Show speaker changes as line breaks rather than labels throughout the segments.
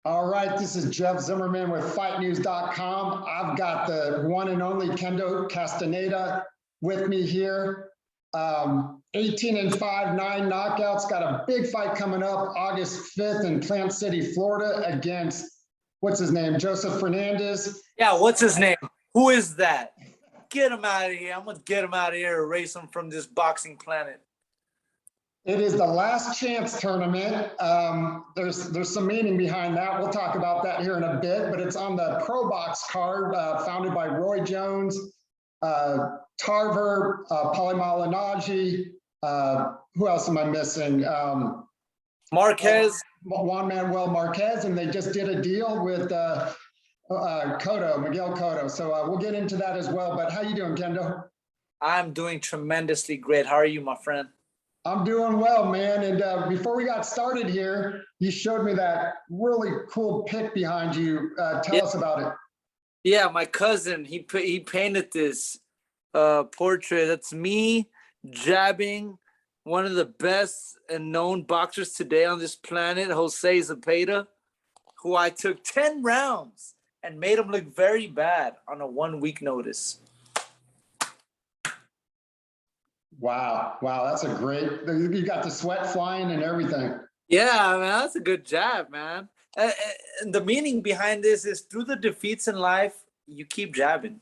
All right, this is Jeff Zimmerman with FightNews.com. I've got the one and only Kendo Castaneda with me here. 18-5, 9 knockouts. Got a big fight coming up August 5th in Plant City, Florida against, what's his name, Joseph Fernandez.
Yeah, what's his name? Who is that? Get him out of here. I'm going to get him out of here, erase him from this boxing planet.
It is the last chance tournament. There's some meaning behind that. We'll talk about that here in a bit, but it's on the ProBox card, founded by Roy Jones, Tarver, Paulie Malignaggi. Who else am I missing?
Marquez.
Juan Manuel Marquez, and they just did a deal with Cotto, Miguel Cotto. So we'll get into that as well. But how you doing, Kendo?
I'm doing tremendously great. How are you, my friend?
I'm doing well, man. And before we got started here, you showed me that really cool pic behind you. Tell us about it.
Yeah, my cousin, he painted this portrait. That's me jabbing one of the best and known boxers today on this planet, Jose Zepeda, who I took 10 rounds and made him look very bad on a 1 week notice.
Wow, that's a great, you got the sweat flying and everything.
Yeah, man, that's a good jab, man. And the meaning behind this is through the defeats in life, you keep jabbing.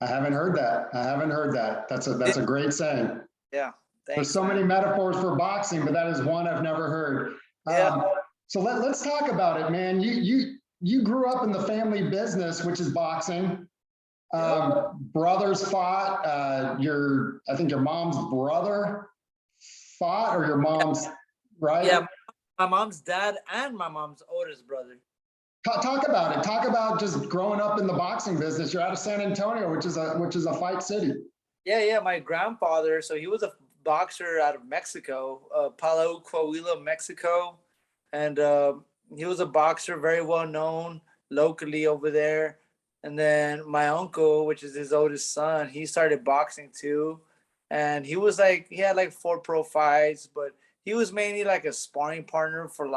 I haven't heard that. That's a great saying.
Yeah.
There's so many metaphors for boxing, but that is one I've never heard.
Yeah.
So let's talk about it, man. You grew up in the family business, which is boxing. Brothers fought. I think your mom's brother fought, or your mom's, right?
Yeah, my mom's dad and my mom's oldest brother.
Talk about it. Talk about just growing up in the boxing business. You're out of San Antonio, which is a fight city.
Yeah. My grandfather, so he was a boxer out of Mexico, Palau, Coahuila, Mexico, and he was a boxer, very well known locally over there. And then my uncle, which is his oldest son, he started boxing too. And he had like 4 pro fights, but he was mainly like a sparring partner for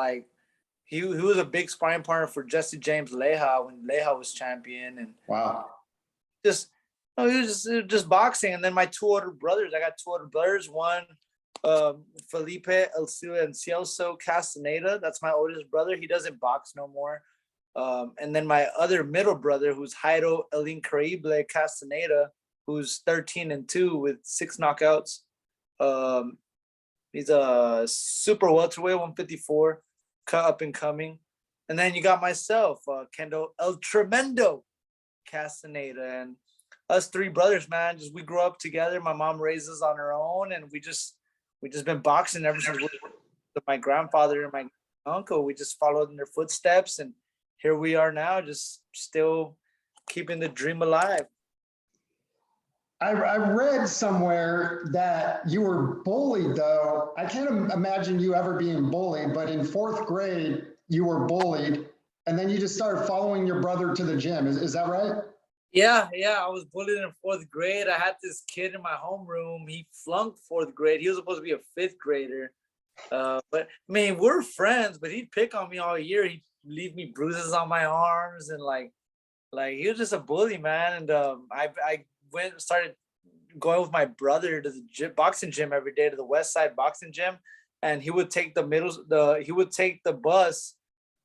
he was a big sparring partner for Jesse James Leija when Leija was champion. And
wow.
He was just boxing. And then my 2 older brothers, I got 2 older brothers. One, Felipe Encioso Castaneda. That's my oldest brother. He doesn't box no more. And then my other middle brother, who's Jairo El Increíble Castaneda, who's 13-2 with 6 knockouts. He's a super welterweight, 154, up and coming. And then you got myself, Kendo El Tremendo Castaneda, and us 3 brothers, man. We grew up together. My mom raised us on her own, and we just been boxing ever since my grandfather and my uncle. We just followed in their footsteps, and here we are now, just still keeping the dream alive.
I read somewhere that you were bullied, though. I can't imagine you ever being bullied, but in 4th grade, you were bullied, and then you just started following your brother to the gym. Is that right?
Yeah. I was bullied in 4th grade. I had this kid in my homeroom. He flunked 4th grade. He was supposed to be a 5th grader. But I mean, we're friends, but he'd pick on me all year. He'd leave me bruises on my arms, and like he was just a bully, man. And I started going with my brother to the boxing gym every day, to the West Side boxing gym, and he would take the bus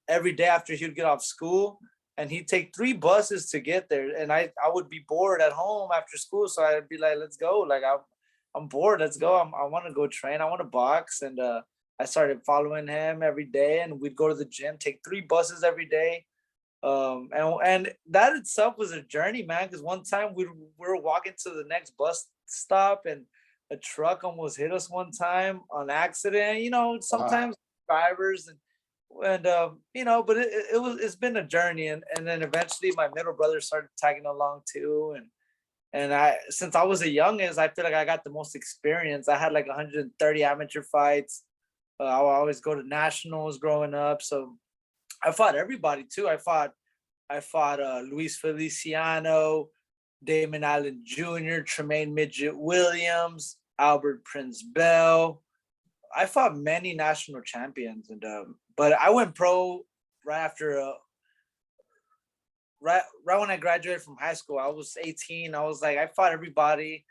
every day after he would get off school, and he'd take 3 buses to get there. And I would be bored at home after school, so I'd be like, let's go, like I'm bored, let's go. I want to go train, I want to box. And I started following him every day, and we'd go to the gym, take 3 buses every day. And that itself was a journey, man, because one time we were walking to the next bus stop, and a truck almost hit us one time on accident. Sometimes drivers and but it's been a journey. And then eventually my middle brother started tagging along too. And since I was the youngest, I feel like I got the most experience. I had like 130 amateur fights. I would always go to nationals growing up. So I fought everybody too. I fought Luis Feliciano, Damon Allen Jr., Tremaine Midget Williams, Albert Prince Bell. I fought many national champions, and but I went pro right after right when I graduated from high school. I was 18. I was like, I fought everybody,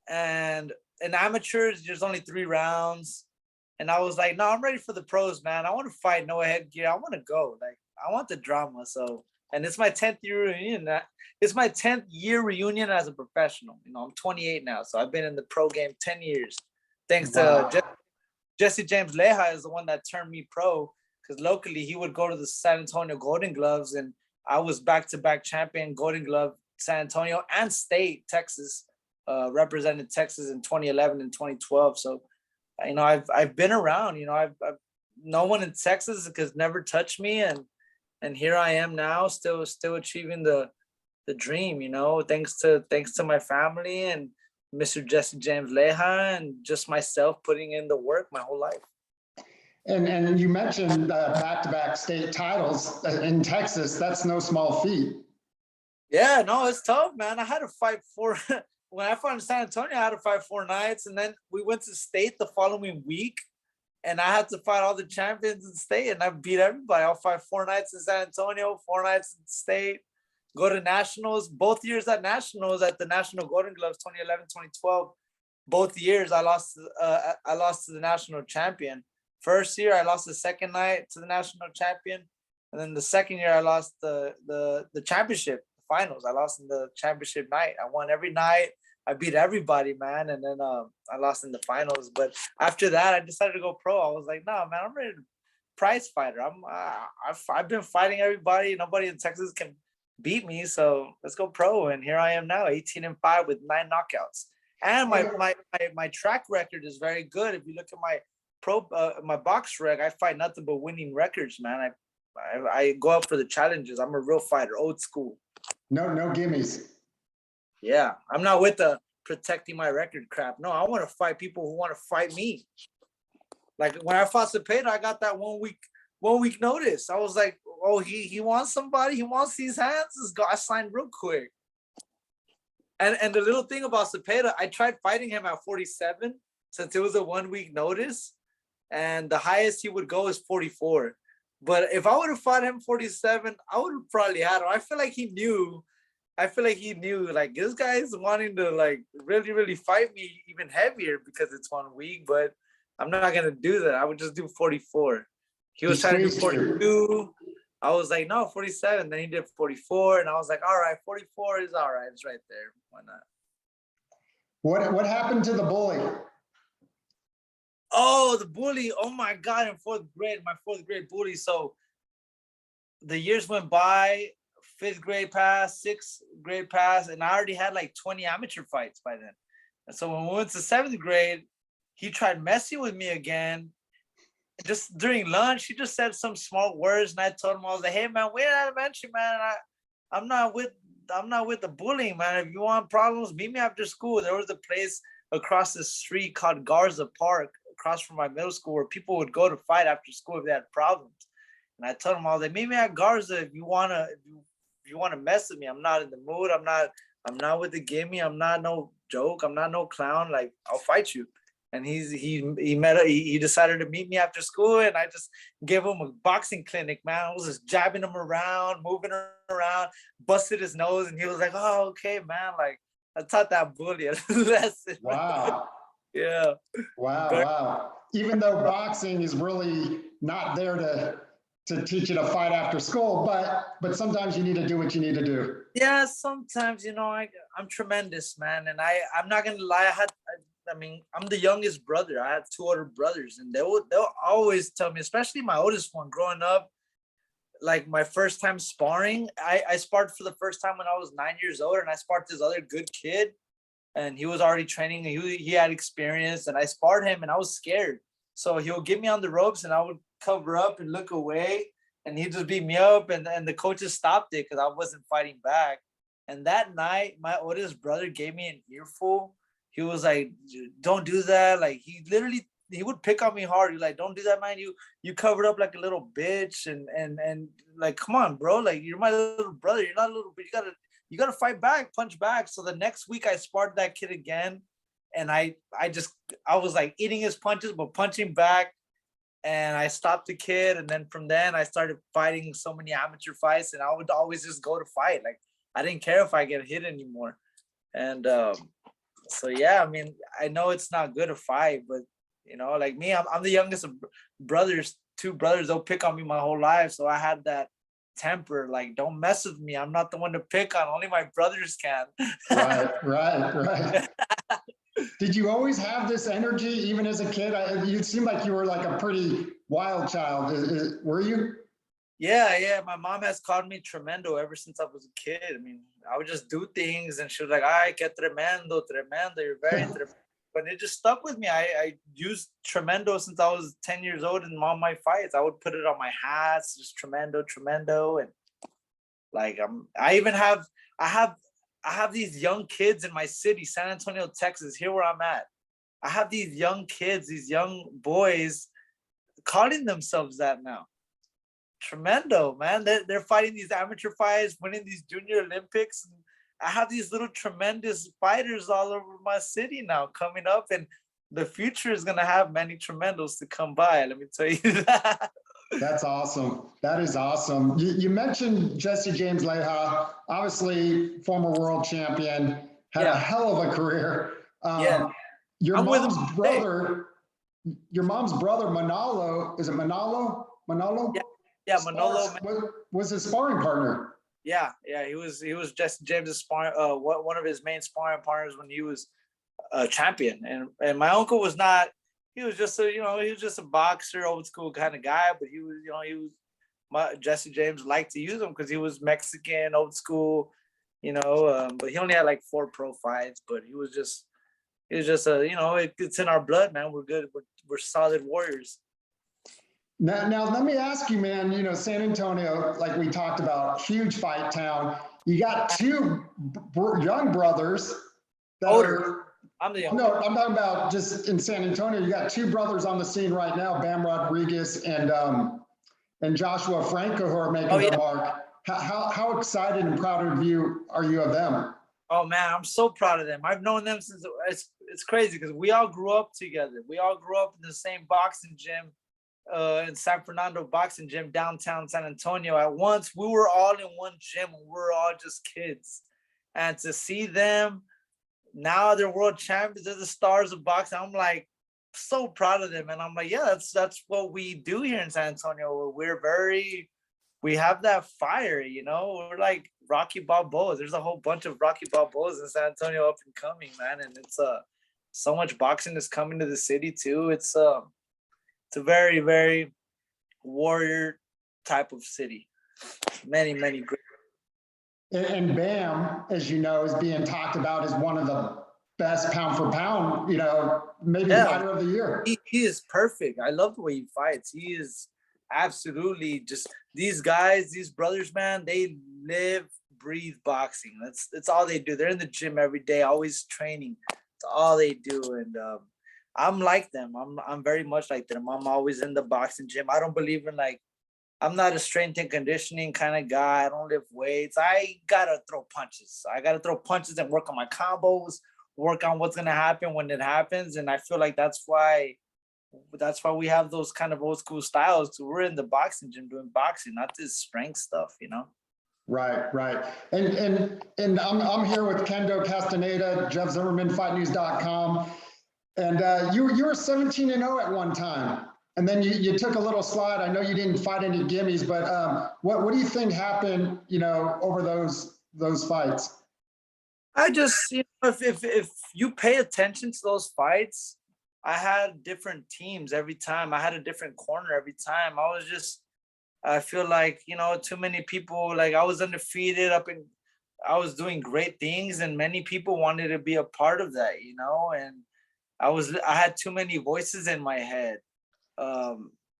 and in amateurs, there's only 3 rounds. And I was like, no, I'm ready for the pros, man. I want to fight no headgear. I want to go. Like, I want the drama. So, and it's my 10th year reunion. It's my 10th year reunion as a professional. You know, I'm 28 now. So I've been in the pro game 10 years. Thanks to Jesse James Leija is the one that turned me pro. Because locally, he would go to the San Antonio Golden Gloves. And I was back-to-back champion, Golden Glove, San Antonio, and state, Texas. Represented Texas in 2011 and 2012. So, you know, I've been around. You know, I've no one in Texas has never touched me, and here I am now, still achieving the dream. You know, thanks to my family and Mr. Jesse James Leija and just myself putting in the work my whole life.
And you mentioned back-to-back state titles in Texas. That's no small feat.
Yeah, no, it's tough, man. I had to fight when I fought in San Antonio, I had to fight 4 nights, and then we went to state the following week, and I had to fight all the champions in state, and I beat everybody. I'll fight 4 nights in San Antonio, 4 nights in state, go to nationals. Both years at nationals, at the National Golden Gloves, 2011, 2012, both years I lost to the national champion. First year, I lost the second night to the national champion, and then the second year, I lost the championship finals. I lost in the championship night. I won every night. I beat everybody, man, and then I lost in the finals. But after that, I decided to go pro. I was like, no, man, I'm ready to prize fighter. I've been fighting everybody. Nobody in Texas can beat me, so let's go pro. And here I am now, 18-5 with 9 knockouts. And my track record is very good. If you look at my box rec, I fight nothing but winning records, man. I go up for the challenges. I'm a real fighter, old school.
No gimmies.
Yeah, I'm not with the protecting my record crap. No, I want to fight people who want to fight me. Like when I fought Zepeda, I got that 1 week notice. I was like, oh, he wants somebody. He wants these hands. I signed real quick. And the little thing about Zepeda, I tried fighting him at 47 since it was a 1 week notice, and the highest he would go is 44. But if I would have fought him 47, I would have probably had him. I feel like he knew, like, this guy is wanting to, like, really, really fight me even heavier because it's 1 week, but I'm not going to do that. I would just do 44. He was trying to do 42. I was like, no, 47. Then he did 44, and I was like, all right, 44 is all right. It's right there. Why not?
What happened to the bully?
Oh, the bully. Oh, my God. In 4th grade, my 4th grade bully. So the years went by, 5th grade passed, 6th grade passed, and I already had like 20 amateur fights by then. And so when we went to 7th grade, he tried messing with me again. Just during lunch, he just said some smart words, and I told him, I was like, hey, man, we're elementary, man. I'm not with the bullying, man. If you want problems, meet me after school. There was a place across the street called Garza Park, across from my middle school, where people would go to fight after school if they had problems. And I told him, I was like, meet me at Garza if you wanna mess with me. I'm not in the mood. I'm not with the gimme. I'm not no joke. I'm not no clown. Like, I'll fight you. And he decided to meet me after school, and I just gave him a boxing clinic, man. I was just jabbing him around, moving around, busted his nose, and he was like, oh, okay, man. Like, I taught that bully a lesson.
Wow.
Yeah.
Wow. Even though boxing is really not there to teach you to fight after school, but sometimes you need to do what you need to do.
Yeah, sometimes, I'm tremendous, man. And I'm not gonna lie, I'm the youngest brother. I have 2 older brothers, and they'll always tell me, especially my oldest one, growing up, like my first time sparring, I sparred for the first time when I was 9 years old, and I sparred this other good kid, and he was already training, and he had experience, and I sparred him, and I was scared. So he'll get me on the ropes, and I would cover up and look away, and he'd just beat me up, and the coaches stopped it because I wasn't fighting back. And that night, my oldest brother gave me an earful. He was like, don't do that. Like, he would pick on me hard. He's like, don't do that, man. You covered up like a little bitch, and like, come on, bro. Like, you're my little brother. You're not a little bitch. You gotta fight back, punch back. So the next week I sparred that kid again, and I was like eating his punches, but punching back. And I stopped the kid. And then from then I started fighting so many amateur fights, and I would always just go to fight. Like, I didn't care if I get hit anymore. And so, yeah, I mean, I know it's not good to fight, but you know, like me, I'm the youngest of brothers, 2 brothers. They'll pick on me my whole life. So I had that temper, like, don't mess with me. I'm not the one to pick on. Only my brothers can.
Right. Did you always have this energy, even as a kid? You seem like you were like a pretty wild child. Were you?
Yeah. My mom has called me Tremendo ever since I was a kid. I mean, I would just do things, and she was like, "Ay, que tremendo, you're very tremendo." But it just stuck with me. I used Tremendo since I was 10 years old in all my fights. I would put it on my hats, just Tremendo, and like I have these young kids in my city, San Antonio, Texas, here where I'm at. I have these young kids, these young boys calling themselves that now. Tremendo, man. They're fighting these amateur fights, winning these junior Olympics. And I have these little tremendous fighters all over my city now coming up, and the future is going to have many tremendos to come by. Let me tell you that.
That's awesome. That is awesome. You mentioned Jesse James Leija, obviously former world champion, had a hell of a career. Your mom's brother, Manolo, is it Manolo?
Yeah, Manolo
was his sparring partner.
Yeah, he was Jesse James' sparring, one of his main sparring partners when he was a champion. And my uncle was not. He was just a boxer, old school kind of guy. But he was Jesse James liked to use him because he was Mexican, old school, but he only had like 4 pro fights. But he was just it's in our blood, man. We're good. We're solid warriors.
Now let me ask you, man, San Antonio, like we talked about, huge fight town. You got 2 young brothers that
older. I'm the youngest.
No, I'm talking about just in San Antonio. You got 2 brothers on the scene right now, Bam Rodriquez and Joshua Franco, who are making their mark. How excited and proud of you are you of them?
Oh man, I'm so proud of them. I've known them since it's crazy because we all grew up together. We all grew up in the same boxing gym, in San Fernando boxing gym downtown San Antonio. At once, we were all in one gym. We were all just kids, and to see them. Now they're world champions. They're the stars of boxing. I'm like so proud of them, and I'm like, yeah, that's what we do here in San Antonio. We have that fire, We're like Rocky Balboas. There's a whole bunch of Rocky Balboas in San Antonio up and coming, man. And it's so much boxing is coming to the city too. It's a very, very warrior type of city. Many great.
And Bam, as you know, is being talked about as one of the best pound for pound, maybe fighter of the year.
He is perfect. I love the way he fights. He is absolutely just these guys, these brothers, man, they live, breathe boxing. That's all they do. They're in the gym every day, always training. That's all they do. And I'm like them. I'm very much like them. I'm always in the boxing gym. I don't believe in I'm not a strength and conditioning kind of guy. I don't lift weights. I gotta throw punches. I gotta throw punches and work on my combos, work on what's gonna happen when it happens. And I feel like that's why we have those kind of old school styles. So we're in the boxing gym doing boxing, not this strength stuff,
Right. And I'm here with Kendo Castaneda, Jeff Zimmerman, FightNews.com. And you were 17-0 at one time. And then you took a little slide. I know you didn't fight any gimmies, but what do you think happened, over those fights?
I just, if you pay attention to those fights, I had different teams every time. I had a different corner every time. I feel like, too many people, like I was undefeated I was doing great things, and many people wanted to be a part of that, and I had too many voices in my head.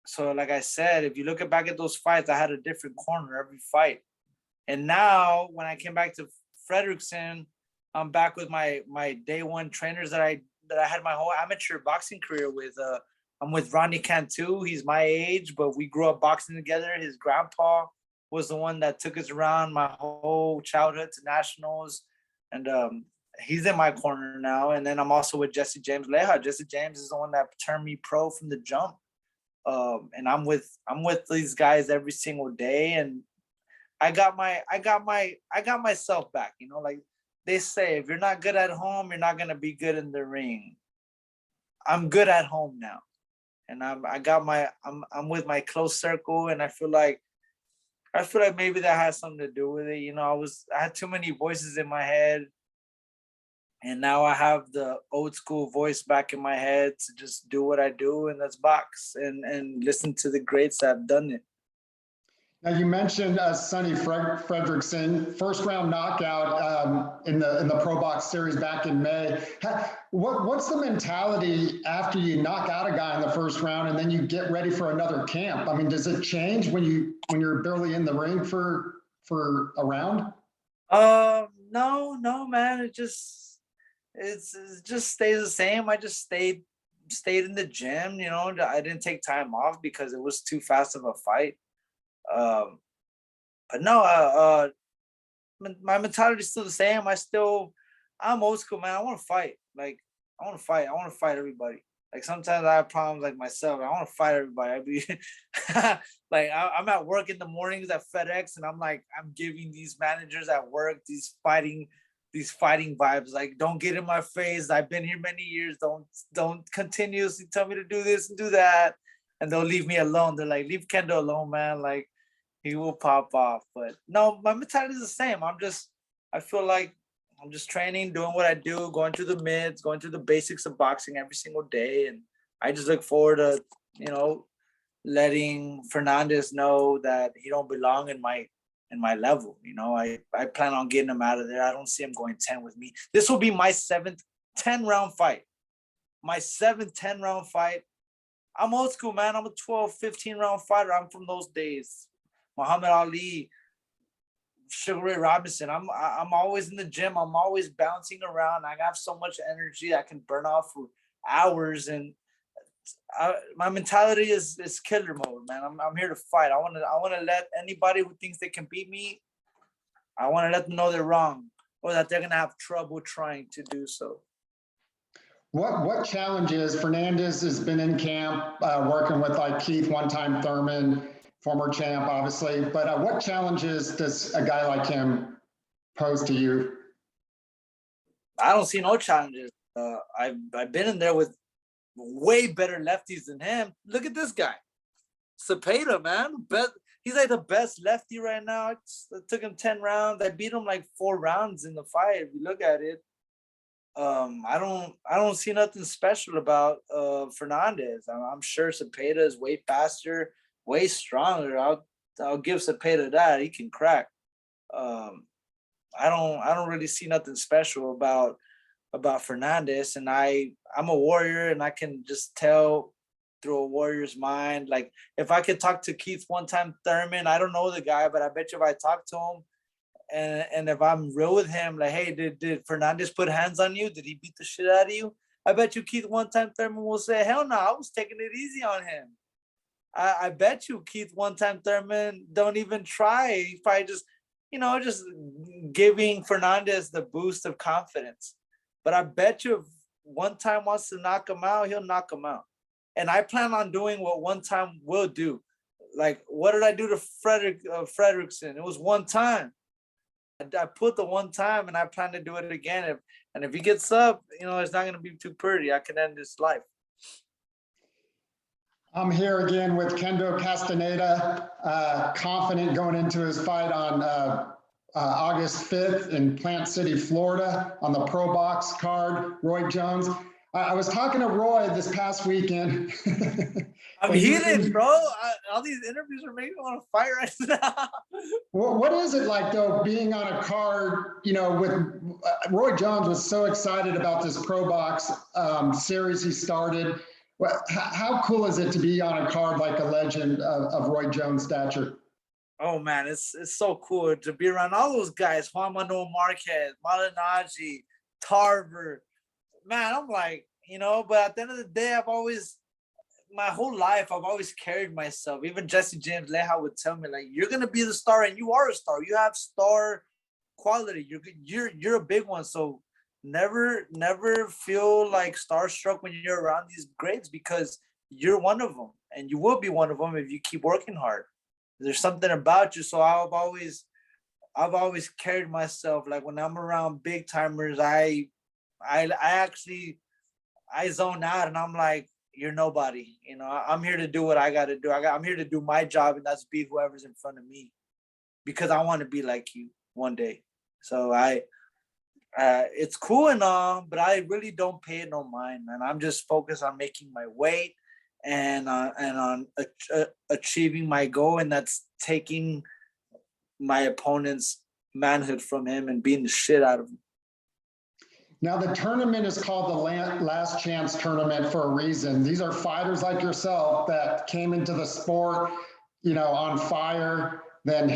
So like I said, if you look back at those fights, I had a different corner every fight. And now when I came back to Frederickson, I'm back with my day one trainers that I had my whole amateur boxing career with. I'm with Ronnie Cantu. He's my age, but we grew up boxing together. His grandpa was the one that took us around my whole childhood to nationals. And he's in my corner now. And then I'm also with Jesse James Leija. Jesse James is the one that turned me pro from the jump. And I'm with these guys every single day, and I got myself back. You know, like they say, if you're not good at home, you're not gonna be good in the ring. I'm good at home now, and I'm with my close circle, and I feel like maybe that has something to do with it. You know, I had too many voices in my head, and now I have the old school voice back in my head to just do what I do, and that's box and listen to the greats that have done it.
Now you mentioned Sonny Fredrickson, first round knockout in the ProBox series back in May. What's the mentality after you knock out a guy in the first round and then you get ready for another camp? I mean, does it change when you're barely in the ring for a round?
No, man. It just stays the same. I just stayed in the gym. You know, I didn't take time off because it was too fast of a fight. But no, my mentality is still the same. I'm old school, man. I want to fight. Like, I want to fight everybody. Like, sometimes I have problems like myself. I want to fight everybody. Like, I'm at work in the mornings at FedEx, and I'm giving these managers at work these fighting vibes. Like, don't get in my face. I've been here many years. Don't continuously tell me to do this and do that. And they'll leave me alone. They're like, leave Kendo alone, man. Like, he will pop off. But no, my mentality is the same. I feel like I'm just training, doing what I do, going through the mids, going through the basics of boxing every single day. And I just look forward to, you know, letting Fernandez know that he don't belong in my level. You know, I plan on getting him out of there. I don't see him going 10 with me. This will be my 7th 10-round fight. My 7th 10-round fight. I'm old school, man. I'm a 12, 15-round fighter. I'm from those days. Muhammad Ali, Sugar Ray Robinson. I'm always in the gym. I'm always bouncing around. I have so much energy I can burn off for hours. And my mentality is killer mode, man. I'm here to fight. I want to let anybody who thinks they can beat me, I want to let them know they're wrong, or that they're gonna have trouble trying to do so.
What challenges? Fernandez has been in camp working with like Keith, one-time Thurman, former champ, obviously. But what challenges does a guy like him pose to you?
I don't see no challenges. I've been in there with way better lefties than him. Look at this guy, Zepeda, man. He's like the best lefty right now. It took him 10 rounds. I beat him like 4 rounds in the fight. If you look at it. I don't see nothing special about Fernandez. I'm sure Zepeda is way faster, way stronger. I'll give Zepeda that. He can crack. I don't really see nothing special about Fernandez. And I'm a warrior, and I can just tell through a warrior's mind. Like, if I could talk to Keith one-time Thurman, I don't know the guy, but I bet you if I talk to him, and if I'm real with him, like, hey, did Fernandez put hands on you? Did he beat the shit out of you? I bet you Keith one-time Thurman will say, hell no, I was taking it easy on him. I bet you Keith one-time Thurman don't even try. He probably just, just giving Fernandez the boost of confidence. But I bet you if one time wants to knock him out, he'll knock him out. And I plan on doing what one time will do. Like, what did I do to Fredrickson? It was one time. I put the one time, and I plan to do it again. If he gets up, it's not going to be too pretty. I can end his life.
I'm here again with Kendo Castaneda, confident going into his fight on August 5th in Plant City, Florida, on the ProBox card, Roy Jones. I was talking to Roy this past weekend.
I'm heated, bro. All these interviews are making me want to fight right now.
What is it like, though, being on a card, with Roy Jones was so excited about this ProBox series he started. How cool is it to be on a card like a legend of Roy Jones' stature?
Oh, man, it's so cool to be around all those guys. Juan Manuel Marquez, Malignaggi, Tarver. Man, I'm like, but at the end of the day, my whole life, I've always carried myself. Even Jesse James Leija would tell me, like, you're going to be the star, and you are a star. You have star quality. You're a big one. So never feel like starstruck when you're around these greats, because you're one of them, and you will be one of them if you keep working hard. There's something about you. So I've always carried myself like, when I'm around big timers, I actually zone out, and I'm like, you're nobody. You know, I'm here to do what I got to do. I'm here to do my job, and that's be whoever's in front of me, because I want to be like you one day. So it's cool and all, but I really don't pay it no mind, man. I'm just focused on making my weight and on achieving my goal, and that's taking my opponent's manhood from him and beating the shit out of him.
Now, the tournament is called the Last Chance Tournament for a reason. These are fighters like yourself that came into the sport, on fire, then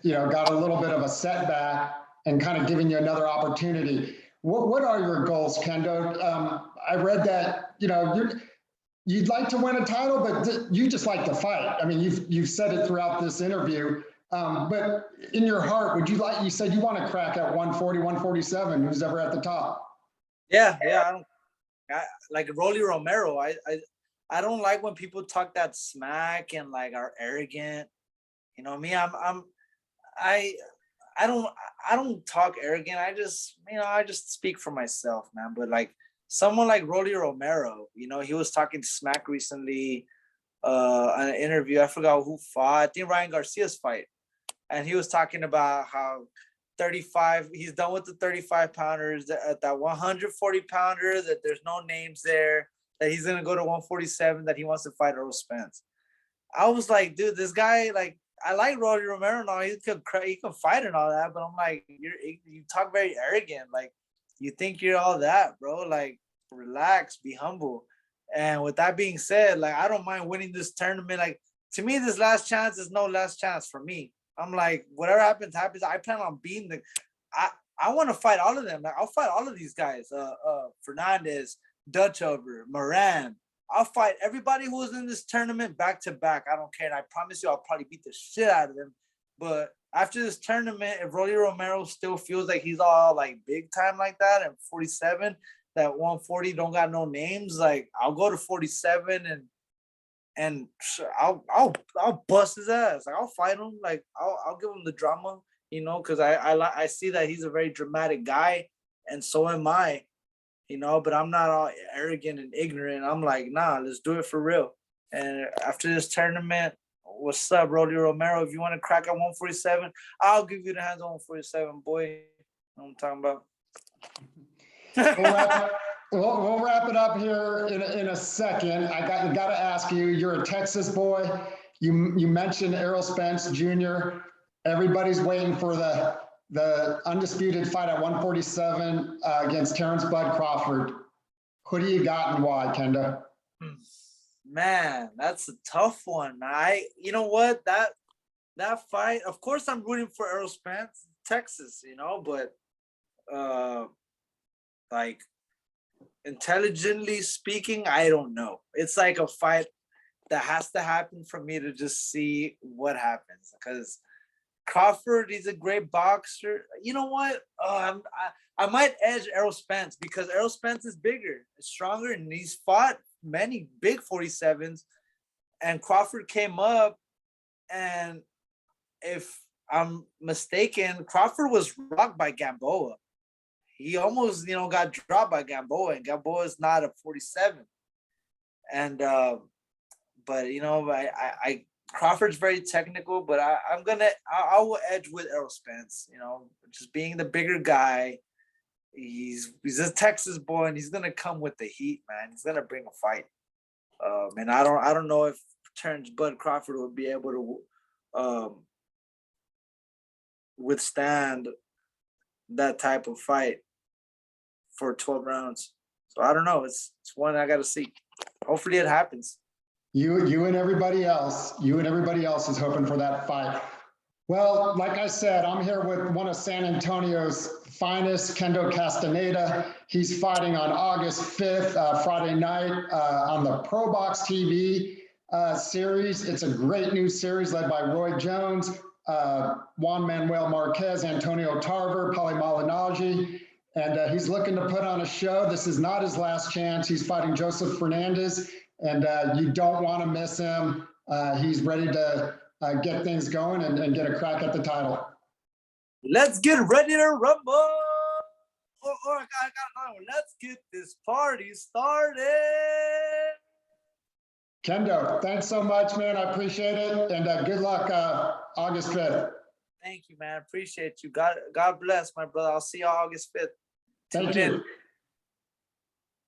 got a little bit of a setback and kind of giving you another opportunity. What are your goals, Kendo? I read that, you'd like to win a title, but you just like to fight. I mean, you've said it throughout this interview. But in your heart, you said you want to crack at 140, 147, who's ever at the top? Yeah.
I like Rolly Romero. I don't like when people talk that smack and like are arrogant. You know me, I don't talk arrogant. I just speak for myself, man. But like someone like Rolly Romero, he was talking smack recently on an interview. I forgot who fought. I think Ryan Garcia's fight. And he was talking about how 35, he's done with the 35 pounders, at that 140 pounder, that there's no names there, that he's going to go to 147, that he wants to fight Earl Spence. I was like, dude, this guy, like, I like Rolly Romero and all, he can fight and all that, but I'm like, you talk very arrogant. Like, you think you're all that, bro. Like, relax, be humble. And with that being said, like, I don't mind winning this tournament. Like, to me, this last chance is no last chance for me. I'm like, whatever happens. I plan on being I want to fight all of them. Like, I'll fight all of these guys. Fernandez, Dutchover, Moran. I'll fight everybody who was in this tournament back to back. I don't care. And I promise you, I'll probably beat the shit out of them. But after this tournament, if Rolly Romero still feels like he's all like big time like that, and 47, that 140 don't got no names, like, I'll go to 47 and I'll bust his ass. Like, I'll fight him. Like, I'll give him the drama, because I see that he's a very dramatic guy, and so am I, but I'm not all arrogant and ignorant. I'm like, nah, let's do it for real. And after this tournament, what's up, Rolly Romero? If you want to crack at 147, I'll give you the hands on 147, boy. You know what I'm talking
about? We'll wrap it up here in a second. I got to ask you, you're a Texas boy. You mentioned Errol Spence Jr. Everybody's waiting for the undisputed fight at 147 against Terence Bud Crawford. Who do you got and why, Kendo?
Man, that's a tough one. You know what? That fight, of course I'm rooting for Errol Spence, Texas, but like, intelligently speaking, I don't know. It's like a fight that has to happen for me to just see what happens, because Crawford, he's a great boxer. You know what? I might edge Errol Spence, because Errol Spence is bigger, stronger, and he's fought many big 47s. And Crawford came up, and if I'm mistaken, Crawford was rocked by Gamboa. He almost, got dropped by Gamboa, and Gamboa is not a 47. And, but, Crawford's very technical, but I will edge with Errol Spence, just being the bigger guy. He's a Texas boy, and he's going to come with the heat, man. He's going to bring a fight. And I don't know if Terence Bud Crawford would be able to withstand that type of fight for 12 rounds. So I don't know. It's one I got to see. Hopefully it happens.
You and everybody else is hoping for that fight. Well, like I said, I'm here with one of San Antonio's finest, Kendo Castaneda. He's fighting on August 5th, Friday night, on the ProBox TV series. It's a great new series led by Roy Jones, Juan Manuel Marquez, Antonio Tarver, Paulie Malignaggi. and he's looking to put on a show. This is not his last chance. He's fighting Joseph Fernandez, and you don't want to miss him. He's ready to get things going and get a crack at the title.
Let's get ready to rumble. Or I got another one. Let's get this party started.
Kendo, thanks so much, man. I appreciate it. And good luck August 5th.
Thank you, man. Appreciate you. God bless, my brother. I'll see you August 5th.
Thank you.